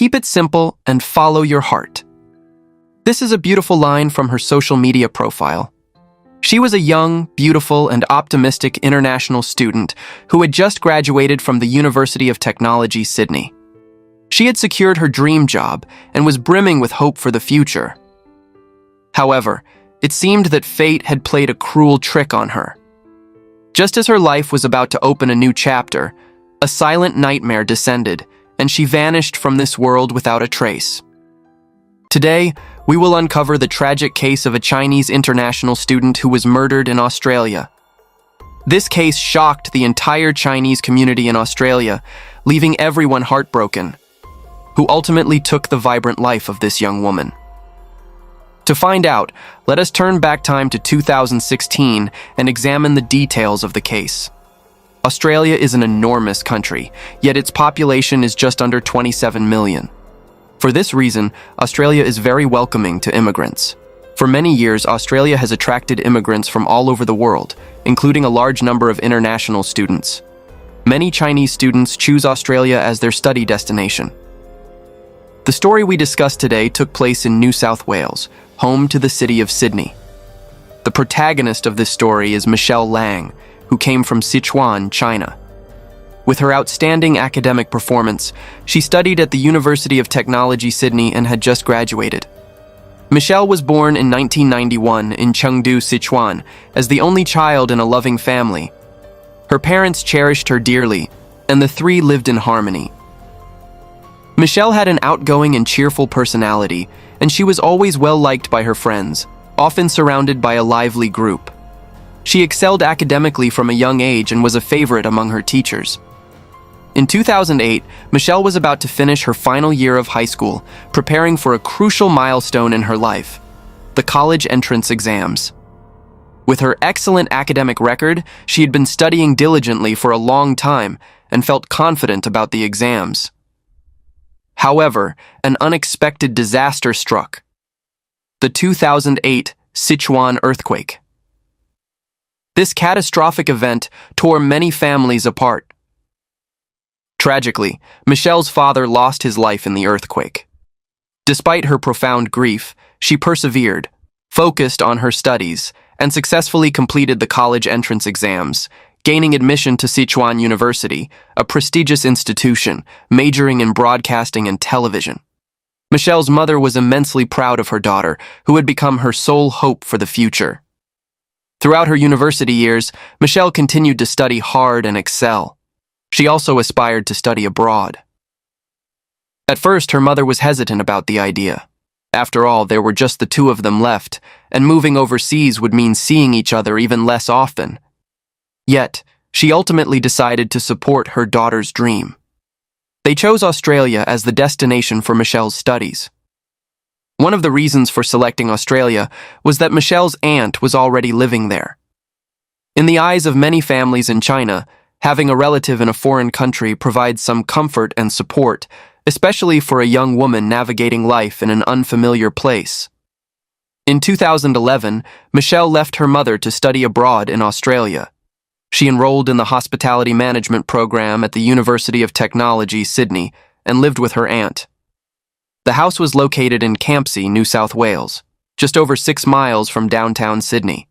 keep it simple and follow your heart. This is a beautiful line from her social media profile. She was a young, beautiful, and optimistic international student who had just graduated from the University of Technology, Sydney. She had secured her dream job and was brimming with hope for the future. However, it seemed that fate had played a cruel trick on her. Just as her life was about to open a new chapter, a silent nightmare descended, and she vanished from this world without a trace. Today, we will uncover the tragic case of a Chinese international student who was murdered in Australia. This case shocked the entire Chinese community in Australia, leaving everyone heartbroken, who ultimately took the vibrant life of this young woman. To find out, let us turn back time to 2016 and examine the details of the case. Australia is an enormous country, yet its population is just under 27 million. For this reason, Australia is very welcoming to immigrants. For many years, Australia has attracted immigrants from all over the world, including a large number of international students. Many Chinese students choose Australia as their study destination. The story we discuss today took place in New South Wales, home to the city of Sydney. The protagonist of this story is Michelle Lang, who came from Sichuan, China. With her outstanding academic performance, she studied at the University of Technology, Sydney, and had just graduated. Michelle was born in 1991 in Chengdu, Sichuan, as the only child in a loving family. Her parents cherished her dearly, and the three lived in harmony. Michelle had an outgoing and cheerful personality, and she was always well-liked by her friends, often surrounded by a lively group. She excelled academically from a young age and was a favorite among her teachers. In 2008, Michelle was about to finish her final year of high school, preparing for a crucial milestone in her life, the college entrance exams. With her excellent academic record, she had been studying diligently for a long time and felt confident about the exams. However, an unexpected disaster struck: the 2008 Sichuan earthquake. This catastrophic event tore many families apart. Tragically, Michelle's father lost his life in the earthquake. Despite her profound grief, she persevered, focused on her studies, and successfully completed the college entrance exams, gaining admission to Sichuan University, a prestigious institution majoring in broadcasting and television. Michelle's mother was immensely proud of her daughter, who had become her sole hope for the future. Throughout her university years, Michelle continued to study hard and excel. She also aspired to study abroad. At first, her mother was hesitant about the idea. After all, there were just the two of them left, and moving overseas would mean seeing each other even less often. Yet, she ultimately decided to support her daughter's dream. They chose Australia as the destination for Michelle's studies. One of the reasons for selecting Australia was that Michelle's aunt was already living there. In the eyes of many families in China, having a relative in a foreign country provides some comfort and support, especially for a young woman navigating life in an unfamiliar place. In 2011, Michelle left her mother to study abroad in Australia. She enrolled in the Hospitality Management program at the University of Technology, Sydney, and lived with her aunt. The house was located in Campsie, New South Wales, just over 6 miles from downtown Sydney.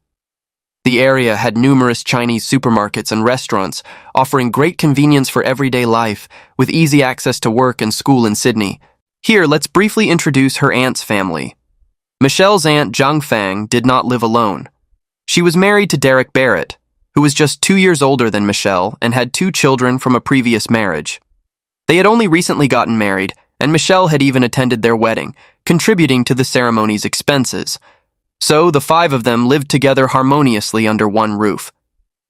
The area had numerous Chinese supermarkets and restaurants, offering great convenience for everyday life, with easy access to work and school in Sydney. Here, let's briefly introduce her aunt's family. Michelle's aunt, Zhang Fang, did not live alone. She was married to Derek Barrett, who was just 2 years older than Michelle and had 2 children from a previous marriage. They had only recently gotten married, and Michelle had even attended their wedding, contributing to the ceremony's expenses. So the 5 of them lived together harmoniously under one roof.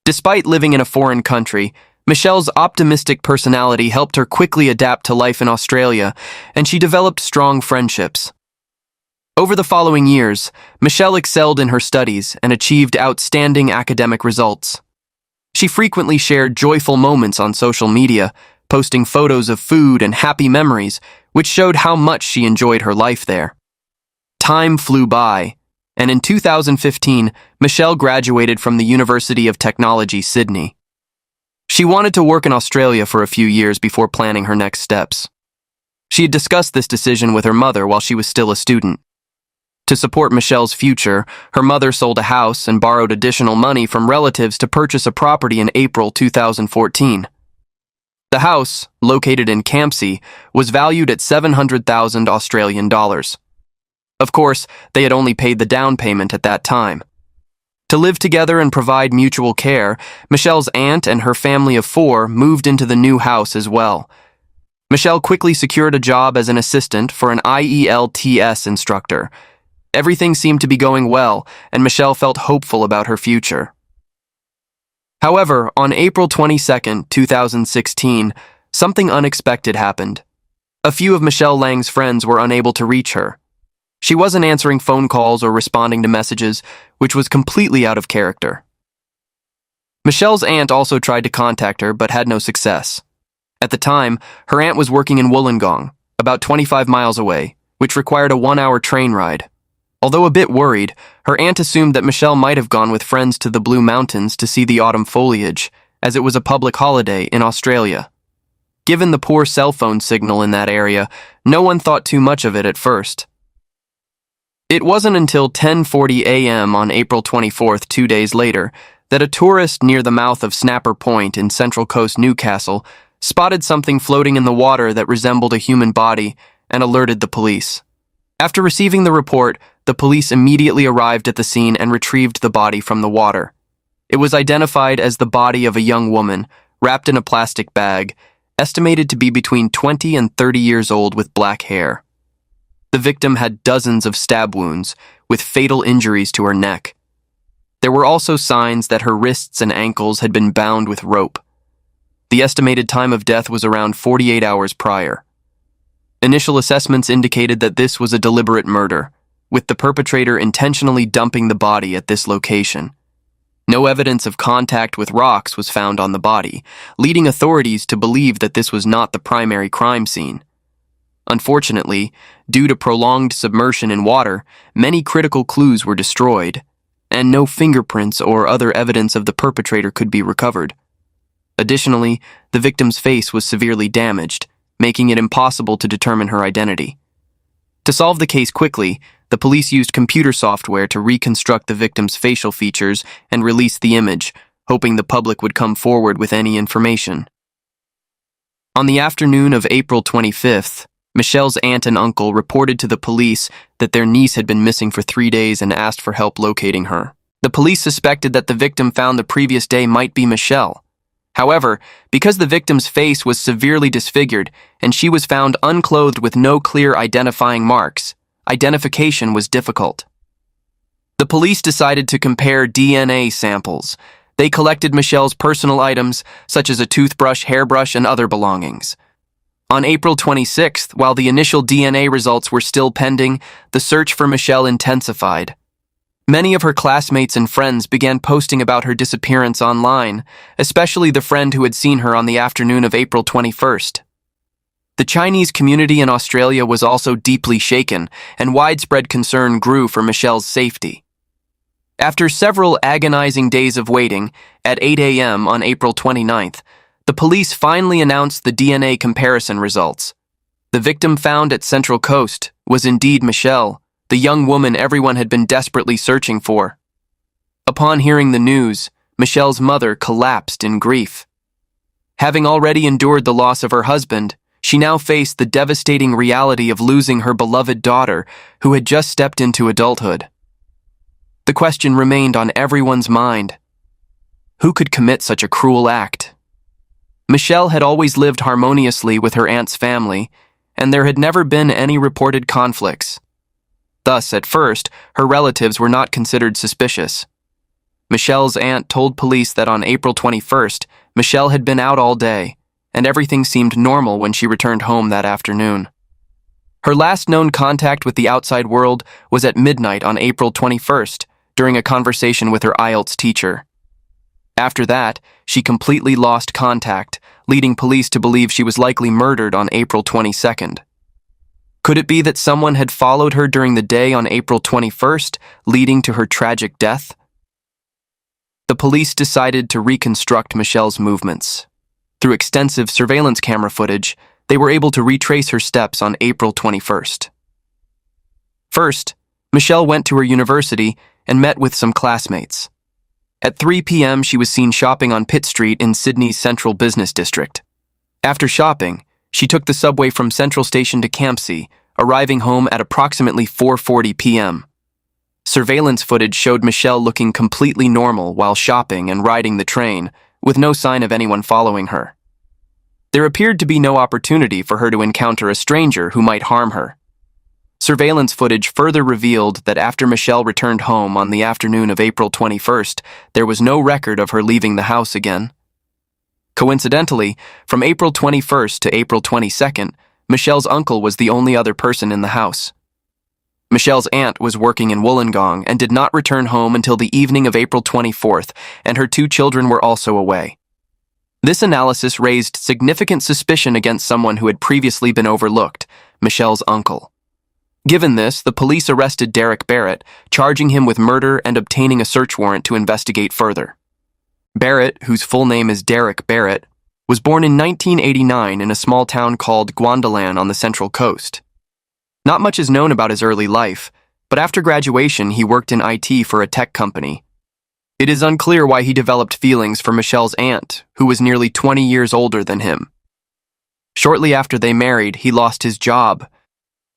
Despite living in a foreign country, Michelle's optimistic personality helped her quickly adapt to life in Australia, and she developed strong friendships. Over the following years, Michelle excelled in her studies and achieved outstanding academic results. She frequently shared joyful moments on social media, posting photos of food and happy memories, which showed how much she enjoyed her life there. Time flew by, and in 2015, Michelle graduated from the University of Technology, Sydney. She wanted to work in Australia for a few years before planning her next steps. She had discussed this decision with her mother while she was still a student. To support Michelle's future, her mother sold a house and borrowed additional money from relatives to purchase a property in April 2014. The house, located in Campsie, was valued at 700,000 Australian dollars. Of course, they had only paid the down payment at that time. To live together and provide mutual care, Michelle's aunt and her family of 4 moved into the new house as well. Michelle quickly secured a job as an assistant for an IELTS instructor. Everything seemed to be going well, and Michelle felt hopeful about her future. However, on April 22, 2016, something unexpected happened. A few of Michelle Lang's friends were unable to reach her. She wasn't answering phone calls or responding to messages, which was completely out of character. Michelle's aunt also tried to contact her but had no success. At the time, her aunt was working in Wollongong, about 25 miles away, which required a 1-hour train ride. Although a bit worried, her aunt assumed that Michelle might have gone with friends to the Blue Mountains to see the autumn foliage, as it was a public holiday in Australia. Given the poor cell phone signal in that area, no one thought too much of it at first. It wasn't until 10:40 a.m. on April 24th, 2 days later, that a tourist near the mouth of Snapper Point in Central Coast Newcastle spotted something floating in the water that resembled a human body and alerted the police. After receiving the report, the police immediately arrived at the scene and retrieved the body from the water. It was identified as the body of a young woman, wrapped in a plastic bag, estimated to be between 20 and 30 years old with black hair. The victim had dozens of stab wounds, with fatal injuries to her neck. There were also signs that her wrists and ankles had been bound with rope. The estimated time of death was around 48 hours prior. Initial assessments indicated that this was a deliberate murder, with the perpetrator intentionally dumping the body at this location. No evidence of contact with rocks was found on the body, leading authorities to believe that this was not the primary crime scene. Unfortunately, due to prolonged submersion in water, many critical clues were destroyed, and no fingerprints or other evidence of the perpetrator could be recovered. Additionally, the victim's face was severely damaged, making it impossible to determine her identity. To solve the case quickly, the police used computer software to reconstruct the victim's facial features and release the image, hoping the public would come forward with any information. On the afternoon of April 25th, Michelle's aunt and uncle reported to the police that their niece had been missing for 3 days and asked for help locating her. The police suspected that the victim found the previous day might be Michelle. However, because the victim's face was severely disfigured and she was found unclothed with no clear identifying marks, identification was difficult. The police decided to compare DNA samples. They collected Michelle's personal items, such as a toothbrush, hairbrush, and other belongings. On April 26th, while the initial DNA results were still pending, the search for Michelle intensified. Many of her classmates and friends began posting about her disappearance online, especially the friend who had seen her on the afternoon of April 21st. The Chinese community in Australia was also deeply shaken, and widespread concern grew for Michelle's safety. After several agonizing days of waiting, at 8 a.m. on April 29th, the police finally announced the DNA comparison results. The victim found at Central Coast was indeed Michelle, the young woman everyone had been desperately searching for. Upon hearing the news, Michelle's mother collapsed in grief. Having already endured the loss of her husband, she now faced the devastating reality of losing her beloved daughter, who had just stepped into adulthood. The question remained on everyone's mind. Who could commit such a cruel act? Michelle had always lived harmoniously with her aunt's family, and there had never been any reported conflicts. Thus, at first, her relatives were not considered suspicious. Michelle's aunt told police that on April 21st, Michelle had been out all day, and everything seemed normal when she returned home that afternoon. Her last known contact with the outside world was at midnight on April 21st, during a conversation with her IELTS teacher. After that, she completely lost contact, leading police to believe she was likely murdered on April 22nd. Could it be that someone had followed her during the day on April 21st, leading to her tragic death? The police decided to reconstruct Michelle's movements. Through extensive surveillance camera footage, they were able to retrace her steps on April 21st. First, Michelle went to her university and met with some classmates. At 3 p.m., she was seen shopping on Pitt Street in Sydney's central business district. After shopping, she took the subway from Central Station to Campsie, arriving home at approximately 4:40 p.m. Surveillance footage showed Michelle looking completely normal while shopping and riding the train, with no sign of anyone following her. There appeared to be no opportunity for her to encounter a stranger who might harm her. Surveillance footage further revealed that after Michelle returned home on the afternoon of April 21st, there was no record of her leaving the house again. Coincidentally, from April 21st to April 22nd, Michelle's uncle was the only other person in the house. Michelle's aunt was working in Wollongong and did not return home until the evening of April 24th, and her 2 children were also away. This analysis raised significant suspicion against someone who had previously been overlooked, Michelle's uncle. Given this, the police arrested Derek Barrett, charging him with murder and obtaining a search warrant to investigate further. Barrett, whose full name is Derek Barrett, was born in 1989 in a small town called Guandalan on the Central Coast. Not much is known about his early life, but after graduation he worked in IT for a tech company. It is unclear why he developed feelings for Michelle's aunt, who was nearly 20 years older than him. Shortly after they married, he lost his job.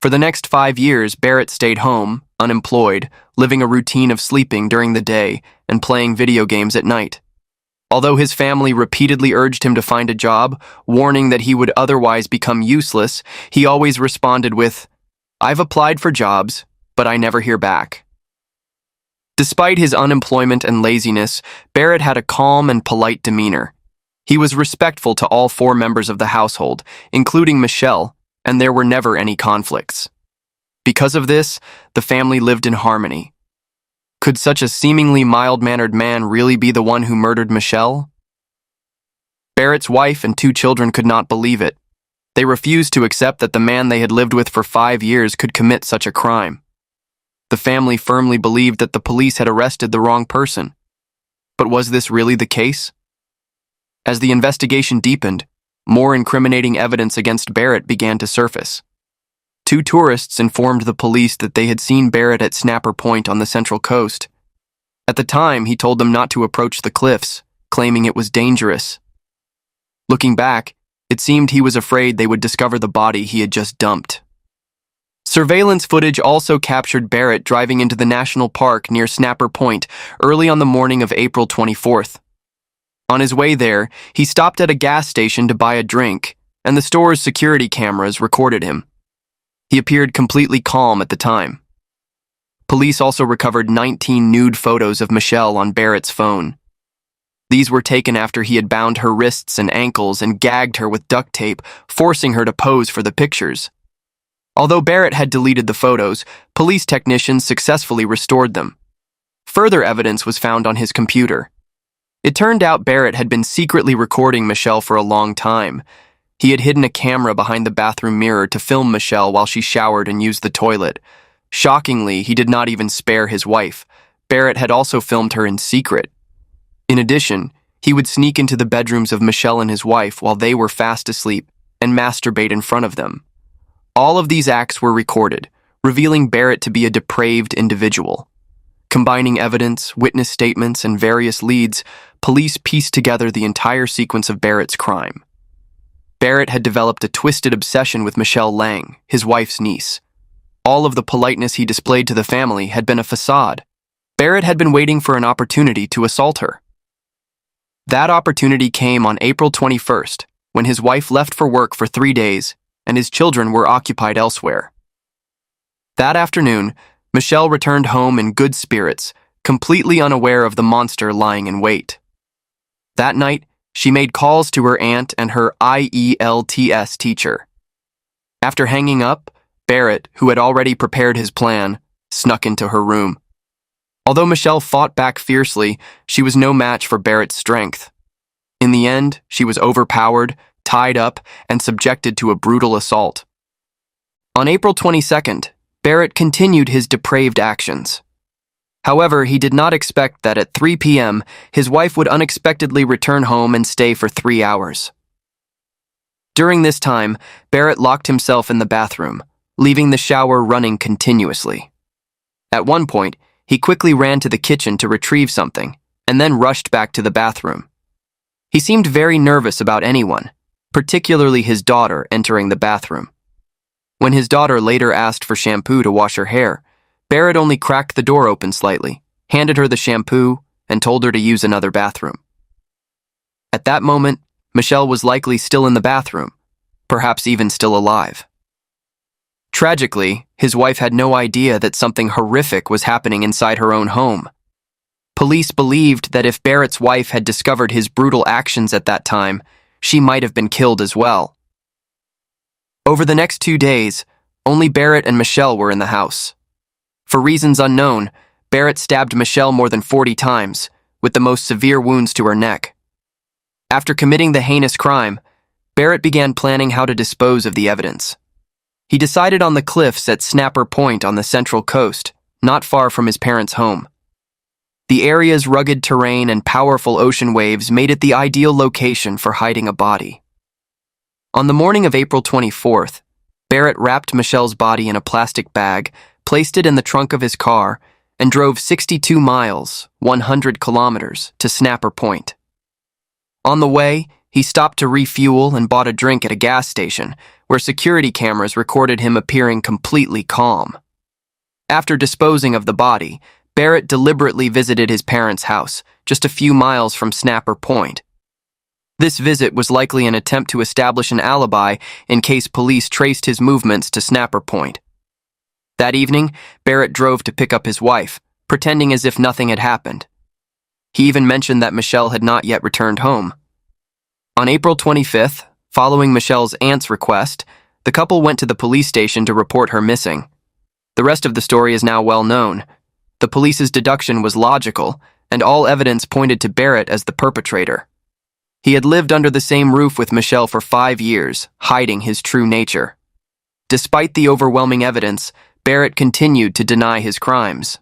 For the next 5 years, Barrett stayed home, unemployed, living a routine of sleeping during the day and playing video games at night. Although his family repeatedly urged him to find a job, warning that he would otherwise become useless, he always responded with, "I've applied for jobs, but I never hear back." Despite his unemployment and laziness, Barrett had a calm and polite demeanor. He was respectful to all 4 members of the household, including Michelle, and there were never any conflicts. Because of this, the family lived in harmony. Could such a seemingly mild-mannered man really be the one who murdered Michelle? Barrett's wife and 2 children could not believe it. They refused to accept that the man they had lived with for 5 years could commit such a crime. The family firmly believed that the police had arrested the wrong person. But was this really the case? As the investigation deepened, more incriminating evidence against Barrett began to surface. 2 tourists informed the police that they had seen Barrett at Snapper Point on the Central Coast. At the time, he told them not to approach the cliffs, claiming it was dangerous. Looking back, it seemed he was afraid they would discover the body he had just dumped. Surveillance footage also captured Barrett driving into the national park near Snapper Point early on the morning of April 24th. On his way there, he stopped at a gas station to buy a drink, and the store's security cameras recorded him. He appeared completely calm at the time. Police also recovered 19 nude photos of Michelle on Barrett's phone. These were taken after he had bound her wrists and ankles and gagged her with duct tape, forcing her to pose for the pictures. Although Barrett had deleted the photos, police technicians successfully restored them. Further evidence was found on his computer. It turned out Barrett had been secretly recording Michelle for a long time. He had hidden a camera behind the bathroom mirror to film Michelle while she showered and used the toilet. Shockingly, he did not even spare his wife. Barrett had also filmed her in secret. In addition, he would sneak into the bedrooms of Michelle and his wife while they were fast asleep and masturbate in front of them. All of these acts were recorded, revealing Barrett to be a depraved individual. Combining evidence, witness statements, and various leads, police pieced together the entire sequence of Barrett's crime. Barrett had developed a twisted obsession with Michelle Lang, his wife's niece. All of the politeness he displayed to the family had been a facade. Barrett had been waiting for an opportunity to assault her. That opportunity came on April 21st, when his wife left for work for 3 days, and his children were occupied elsewhere. That afternoon, Michelle returned home in good spirits, completely unaware of the monster lying in wait. That night, she made calls to her aunt and her IELTS teacher. After hanging up, Barrett, who had already prepared his plan, snuck into her room. Although Michelle fought back fiercely, she was no match for Barrett's strength. In the end, she was overpowered, tied up, and subjected to a brutal assault. On April 22nd, Barrett continued his depraved actions. However, he did not expect that at 3 p.m., his wife would unexpectedly return home and stay for 3 hours. During this time, Barrett locked himself in the bathroom, leaving the shower running continuously. At one point, he quickly ran to the kitchen to retrieve something, and then rushed back to the bathroom. He seemed very nervous about anyone, particularly his daughter, entering the bathroom. When his daughter later asked for shampoo to wash her hair, Barrett only cracked the door open slightly, handed her the shampoo, and told her to use another bathroom. At that moment, Michelle was likely still in the bathroom, perhaps even still alive. Tragically, his wife had no idea that something horrific was happening inside her own home. Police believed that if Barrett's wife had discovered his brutal actions at that time, she might have been killed as well. Over the next 2 days, only Barrett and Michelle were in the house. For reasons unknown, Barrett stabbed Michelle more than 40 times, with the most severe wounds to her neck. After committing the heinous crime, Barrett began planning how to dispose of the evidence. He decided on the cliffs at Snapper Point on the Central Coast, not far from his parents' home. The area's rugged terrain and powerful ocean waves made it the ideal location for hiding a body. On the morning of April 24th, Barrett wrapped Michelle's body in a plastic bag, placed it in the trunk of his car, and drove 62 miles, 100 kilometers, to Snapper Point. On the way, he stopped to refuel and bought a drink at a gas station, where security cameras recorded him appearing completely calm. After disposing of the body, Barrett deliberately visited his parents' house, just a few miles from Snapper Point. This visit was likely an attempt to establish an alibi in case police traced his movements to Snapper Point. That evening, Barrett drove to pick up his wife, pretending as if nothing had happened. He even mentioned that Michelle had not yet returned home. On April 25th, following Michelle's aunt's request, the couple went to the police station to report her missing. The rest of the story is now well known. The police's deduction was logical, and all evidence pointed to Barrett as the perpetrator. He had lived under the same roof with Michelle for 5 years, hiding his true nature. Despite the overwhelming evidence, Barrett continued to deny his crimes.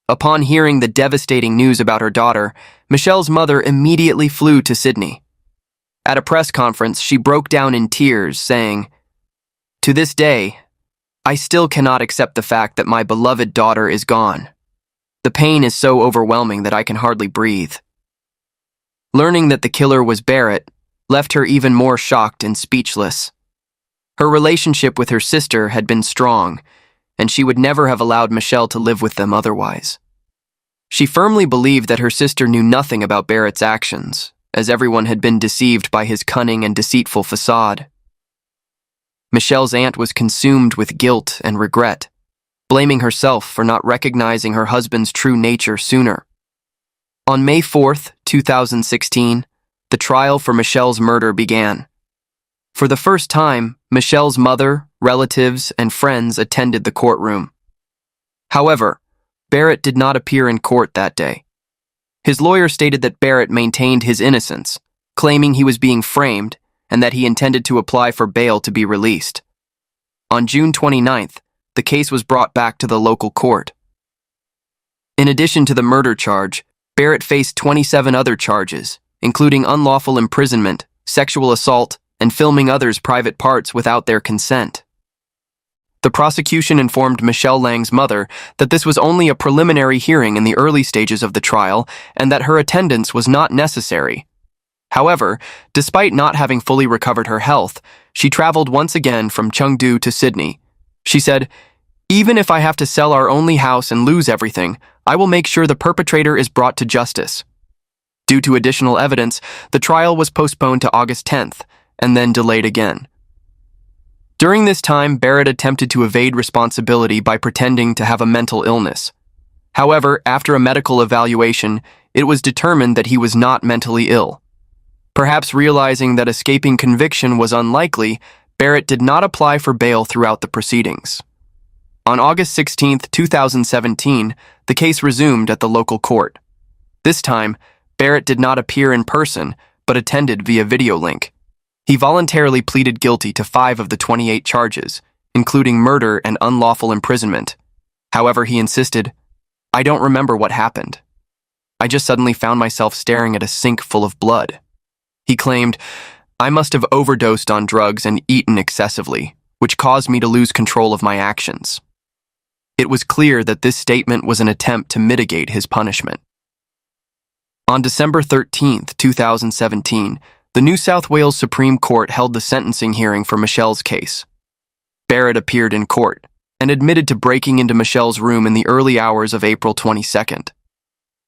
Upon hearing the devastating news about her daughter, Michelle's mother immediately flew to Sydney. At a press conference, she broke down in tears, saying, "To this day, I still cannot accept the fact that my beloved daughter is gone. The pain is so overwhelming that I can hardly breathe." Learning that the killer was Barrett left her even more shocked and speechless. Her relationship with her sister had been strong, and she would never have allowed Michelle to live with them otherwise. She firmly believed that her sister knew nothing about Barrett's actions, as everyone had been deceived by his cunning and deceitful facade. Michelle's aunt was consumed with guilt and regret, blaming herself for not recognizing her husband's true nature sooner. On May 4th, 2016, the trial for Michelle's murder began. For the first time, Michelle's mother, relatives, and friends attended the courtroom. However, Barrett did not appear in court that day. His lawyer stated that Barrett maintained his innocence, claiming he was being framed and that he intended to apply for bail to be released. On June 29th, the case was brought back to the local court. In addition to the murder charge, Barrett faced 27 other charges, including unlawful imprisonment, sexual assault, and filming others' private parts without their consent. The prosecution informed Michelle Lang's mother that this was only a preliminary hearing in the early stages of the trial and that her attendance was not necessary. However, despite not having fully recovered her health, she traveled once again from Chengdu to Sydney. She said, "Even if I have to sell our only house and lose everything, I will make sure the perpetrator is brought to justice." Due to additional evidence, the trial was postponed to August 10th, and then delayed again. During this time, Barrett attempted to evade responsibility by pretending to have a mental illness. However, after a medical evaluation, it was determined that he was not mentally ill. Perhaps realizing that escaping conviction was unlikely, Barrett did not apply for bail throughout the proceedings. On August 16th, 2017, the case resumed at the local court. This time, Barrett did not appear in person, but attended via video link. He voluntarily pleaded guilty to 5 of the 28 charges, including murder and unlawful imprisonment. However, he insisted, "I don't remember what happened. I just suddenly found myself staring at a sink full of blood." He claimed, I must have overdosed on drugs and eaten excessively, which caused me to lose control of my actions. It was clear that this statement was an attempt to mitigate his punishment. On December 13, 2017, the New South Wales Supreme Court held the sentencing hearing for Michelle's case. Barrett appeared in court and admitted to breaking into Michelle's room in the early hours of April 22nd.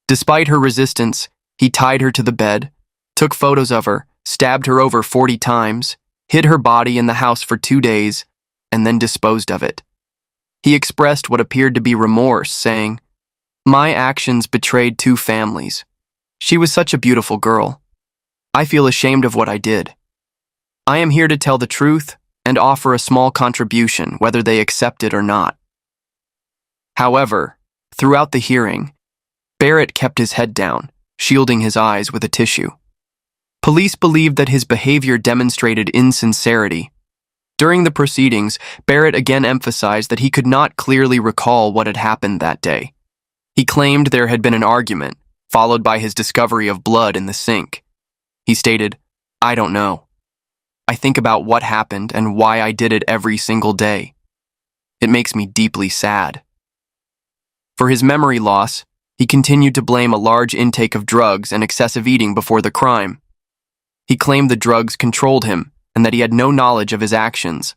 Despite her resistance, he tied her to the bed, took photos of her, stabbed her over 40 times, hid her body in the house for 2 days, and then disposed of it. He expressed what appeared to be remorse, saying, "My actions betrayed 2 families. She was such a beautiful girl. I feel ashamed of what I did. I am here to tell the truth and offer a small contribution, whether they accept it or not." However, throughout the hearing, Barrett kept his head down, shielding his eyes with a tissue. Police believed that his behavior demonstrated insincerity. During the proceedings, Barrett again emphasized that he could not clearly recall what had happened that day. He claimed there had been an argument, followed by his discovery of blood in the sink. He stated, "I don't know. I think about what happened and why I did it every single day. It makes me deeply sad." For his memory loss, he continued to blame a large intake of drugs and excessive eating before the crime. He claimed the drugs controlled him and that he had no knowledge of his actions.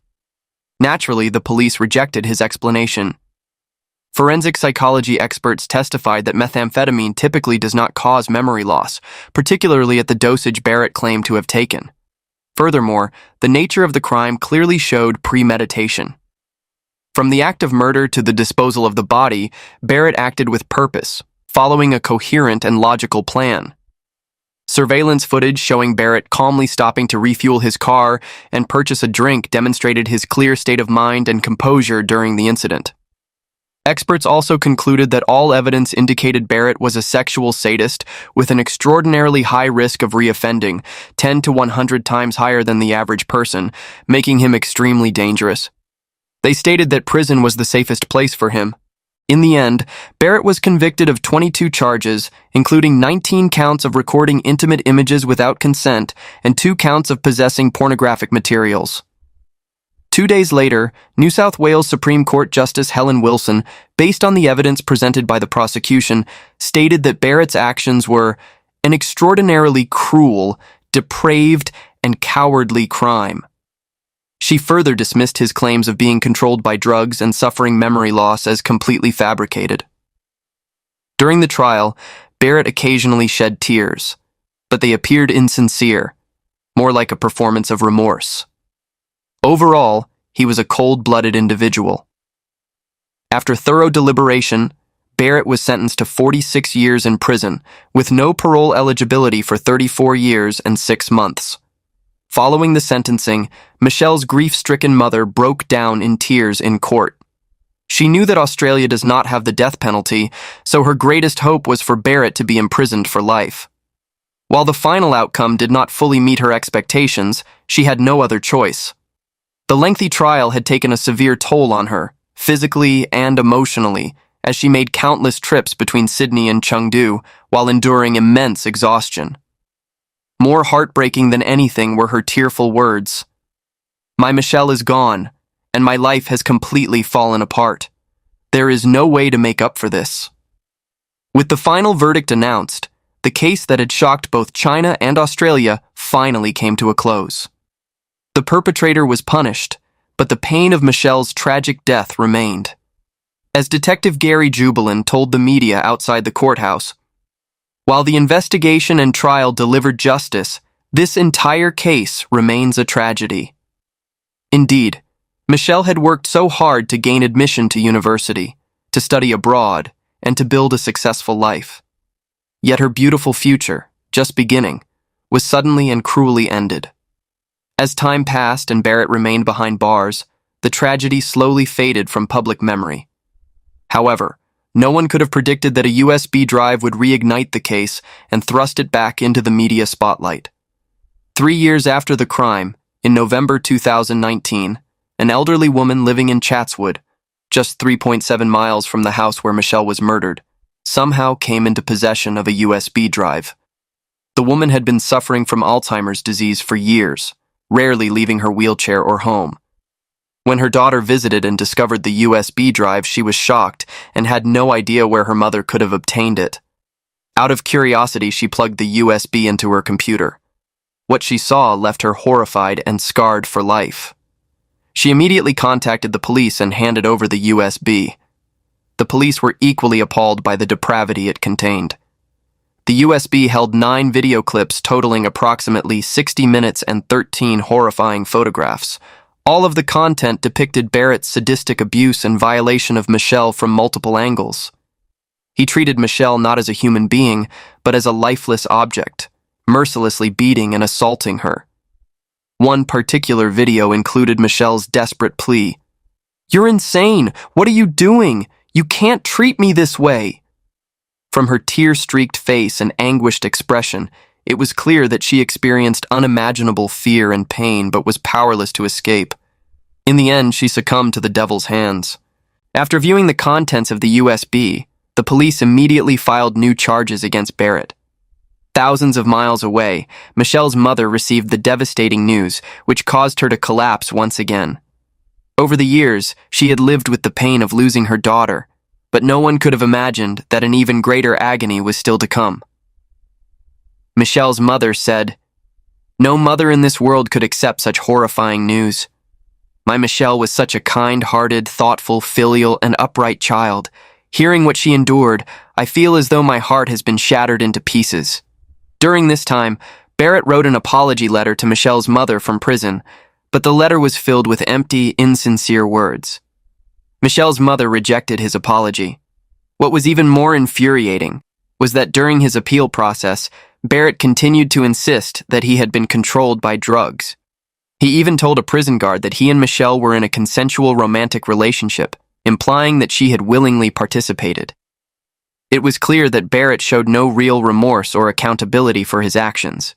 Naturally, the police rejected his explanation. Forensic psychology experts testified that methamphetamine typically does not cause memory loss, particularly at the dosage Barrett claimed to have taken. Furthermore, the nature of the crime clearly showed premeditation. From the act of murder to the disposal of the body, Barrett acted with purpose, following a coherent and logical plan. Surveillance footage showing Barrett calmly stopping to refuel his car and purchase a drink demonstrated his clear state of mind and composure during the incident. Experts also concluded that all evidence indicated Barrett was a sexual sadist with an extraordinarily high risk of reoffending, 10 to 100 times higher than the average person, making him extremely dangerous. They stated that prison was the safest place for him. In the end, Barrett was convicted of 22 charges, including 19 counts of recording intimate images without consent and 2 counts of possessing pornographic materials. 2 days later, New South Wales Supreme Court Justice Helen Wilson, based on the evidence presented by the prosecution, stated that Barrett's actions were an extraordinarily cruel, depraved, and cowardly crime. She further dismissed his claims of being controlled by drugs and suffering memory loss as completely fabricated. During the trial, Barrett occasionally shed tears, but they appeared insincere, more like a performance of remorse. Overall, he was a cold-blooded individual. After thorough deliberation, Barrett was sentenced to 46 years in prison, with no parole eligibility for 34 years and 6 months. Following the sentencing, Michelle's grief-stricken mother broke down in tears in court. She knew that Australia does not have the death penalty, so her greatest hope was for Barrett to be imprisoned for life. While the final outcome did not fully meet her expectations, she had no other choice. The lengthy trial had taken a severe toll on her, physically and emotionally, as she made countless trips between Sydney and Chengdu while enduring immense exhaustion. More heartbreaking than anything were her tearful words. "My Michelle is gone, and my life has completely fallen apart. There is no way to make up for this." With the final verdict announced, the case that had shocked both China and Australia finally came to a close. The perpetrator was punished, but the pain of Michelle's tragic death remained. As Detective Gary Jubelin told the media outside the courthouse, "While the investigation and trial delivered justice, this entire case remains a tragedy." Indeed, Michelle had worked so hard to gain admission to university, to study abroad, and to build a successful life. Yet her beautiful future, just beginning, was suddenly and cruelly ended. As time passed and Barrett remained behind bars, the tragedy slowly faded from public memory. However, no one could have predicted that a USB drive would reignite the case and thrust it back into the media spotlight. 3 years after the crime, in November 2019, an elderly woman living in Chatswood, just 3.7 miles from the house where Michelle was murdered, somehow came into possession of a USB drive. The woman had been suffering from Alzheimer's disease for years, rarely leaving her wheelchair or home. When her daughter visited and discovered the USB drive, she was shocked and had no idea where her mother could have obtained it. Out of curiosity, she plugged the USB into her computer. What she saw left her horrified and scarred for life. She immediately contacted the police and handed over the USB. The police were equally appalled by the depravity it contained. The USB held 9 video clips totaling approximately 60 minutes and 13 horrifying photographs. All of the content depicted Barrett's sadistic abuse and violation of Michelle from multiple angles. He treated Michelle not as a human being, but as a lifeless object, mercilessly beating and assaulting her. One particular video included Michelle's desperate plea. "You're insane! What are you doing? You can't treat me this way!" From her tear-streaked face and anguished expression, it was clear that she experienced unimaginable fear and pain but was powerless to escape. In the end, she succumbed to the devil's hands. After viewing the contents of the USB, the police immediately filed new charges against Barrett. Thousands of miles away, Michelle's mother received the devastating news, which caused her to collapse once again. Over the years, she had lived with the pain of losing her daughter, but no one could have imagined that an even greater agony was still to come. Michelle's mother said, "No mother in this world could accept such horrifying news. My Michelle was such a kind-hearted, thoughtful, filial, and upright child. Hearing what she endured, I feel as though my heart has been shattered into pieces." During this time, Barrett wrote an apology letter to Michelle's mother from prison, but the letter was filled with empty, insincere words. Michelle's mother rejected his apology. What was even more infuriating was that during his appeal process, Barrett continued to insist that he had been controlled by drugs. He even told a prison guard that he and Michelle were in a consensual romantic relationship, implying that she had willingly participated. It was clear that Barrett showed no real remorse or accountability for his actions.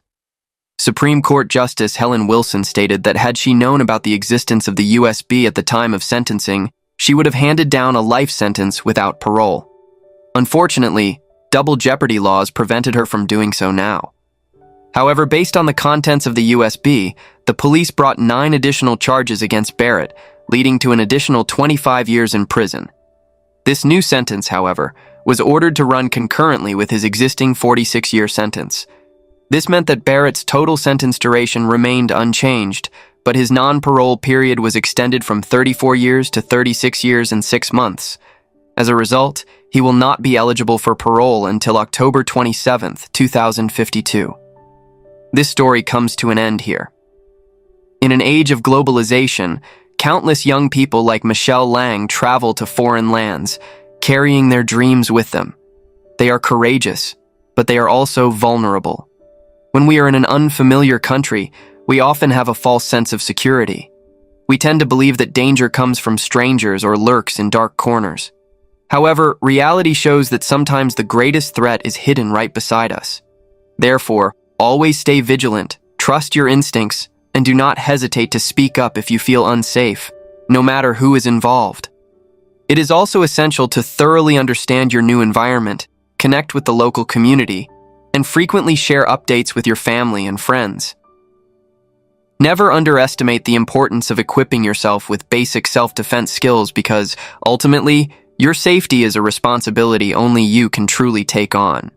Supreme Court Justice Helen Wilson stated that had she known about the existence of the USB at the time of sentencing, she would have handed down a life sentence without parole. Unfortunately, double jeopardy laws prevented her from doing so now. However, based on the contents of the USB, the police brought 9 additional charges against Barrett, leading to an additional 25 years in prison. This new sentence, however, was ordered to run concurrently with his existing 46-year sentence. This meant that Barrett's total sentence duration remained unchanged, but his non-parole period was extended from 34 years to 36 years and 6 months. As a result, he will not be eligible for parole until October 27, 2052. This story comes to an end here. In an age of globalization, countless young people like Michelle Lang travel to foreign lands, carrying their dreams with them. They are courageous, but they are also vulnerable. When we are in an unfamiliar country, we often have a false sense of security. We tend to believe that danger comes from strangers or lurks in dark corners. However, reality shows that sometimes the greatest threat is hidden right beside us. Therefore, always stay vigilant, trust your instincts, and do not hesitate to speak up if you feel unsafe, no matter who is involved. It is also essential to thoroughly understand your new environment, connect with the local community, and frequently share updates with your family and friends. Never underestimate the importance of equipping yourself with basic self-defense skills because, ultimately, your safety is a responsibility only you can truly take on.